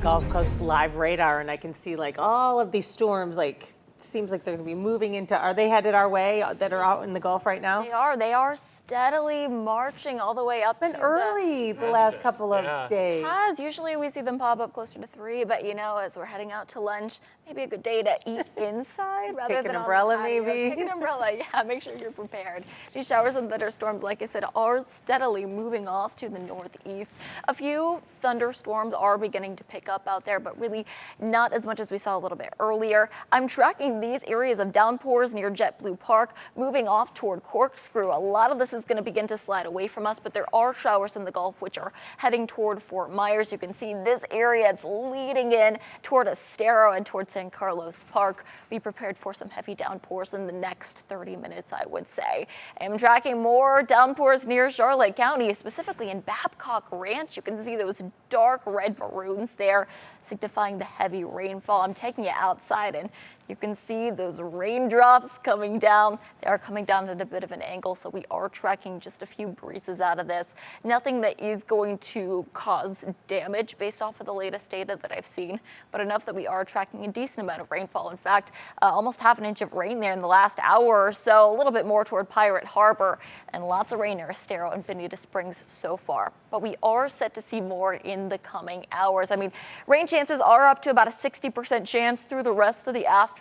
Gulf Coast Live radar, and I can see like all of these storms, like seems like they're going to be moving into, are they headed our way that are out in the Gulf right now? They are steadily marching all the way up. It's been early the last couple of days. Usually we see them pop up closer to 3, but you know, as we're heading out to lunch, maybe a good day to eat inside rather Take than an umbrella, maybe. Take an umbrella, yeah, make sure you're prepared. These showers and thunderstorms, like I said, are steadily moving off to the northeast. A few thunderstorms are beginning to pick up out there, but really not as much as we saw a little bit earlier. I'm tracking these areas of downpours near JetBlue Park, moving off toward Corkscrew. A lot of this is going to begin to slide away from us, but there are showers in the Gulf which are heading toward Fort Myers. You can see this area, it's leading in toward Estero and toward San Carlos Park. Be prepared for some heavy downpours in the next 30 minutes, I would say. I'm tracking more downpours near Charlotte County, specifically in Babcock Ranch. You can see those dark red maroons there, signifying the heavy rainfall. I'm taking you outside and you can see those raindrops coming down. They are coming down at a bit of an angle, so we are tracking just a few breezes out of this. Nothing that is going to cause damage based off of the latest data that I've seen, but enough that we are tracking a decent amount of rainfall. In fact, almost half an inch of rain there in the last hour or so, a little bit more toward Pirate Harbor, and lots of rain near Estero and Bonita Springs so far. But we are set to see more in the coming hours. I mean, rain chances are up to about a 60% chance through the rest of the afternoon.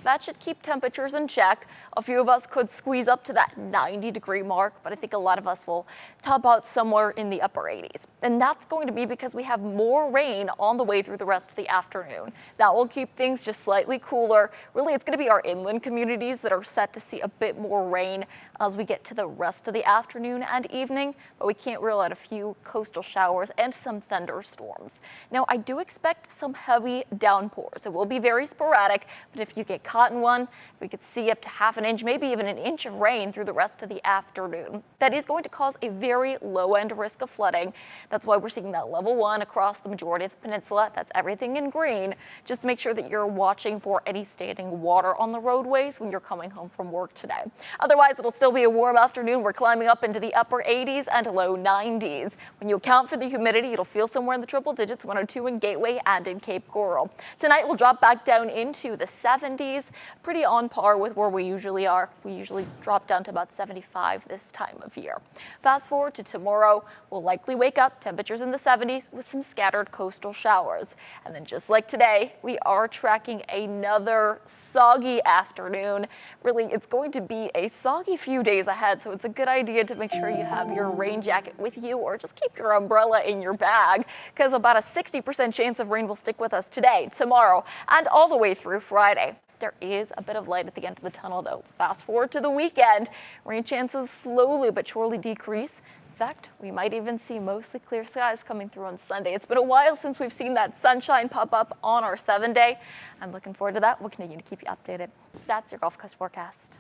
That should keep temperatures in check. A few of us could squeeze up to that 90-degree mark, but I think a lot of us will top out somewhere in the upper 80s. And that's going to be because we have more rain on the way through the rest of the afternoon. That will keep things just slightly cooler. Really, it's going to be our inland communities that are set to see a bit more rain as we get to the rest of the afternoon and evening, but we can't rule out a few coastal showers and some thunderstorms. Now, I do expect some heavy downpours. It will be very sporadic, but if you get caught in one, we could see up to half an inch, maybe even an inch of rain through the rest of the afternoon. That is going to cause a very low-end risk of flooding. That's why we're seeing that level 1 across the majority of the peninsula. That's everything in green. Just make sure that you're watching for any standing water on the roadways when you're coming home from work today. Otherwise, it'll still be a warm afternoon. We're climbing up into the upper 80s and low 90s. When you account for the humidity, it'll feel somewhere in the triple digits, 102 in Gateway and in Cape Coral. Tonight, we'll drop back down into the 70s, pretty on par with where we usually are. We usually drop down to about 75 this time of year. Fast forward to tomorrow, we'll likely wake up temperatures in the 70s with some scattered coastal showers. And then just like today, we are tracking another soggy afternoon. Really, it's going to be a soggy few days ahead, so it's a good idea to make sure you have your rain jacket with you or just keep your umbrella in your bag, because about a 60% chance of rain will stick with us today, tomorrow, and all the way through Friday. There is a bit of light at the end of the tunnel, though. Fast forward to the weekend, rain chances slowly but surely decrease. In fact, we might even see mostly clear skies coming through on Sunday. It's been a while since we've seen that sunshine pop up on our 7-day. I'm looking forward to that. We'll continue to keep you updated. That's your Gulf Coast forecast.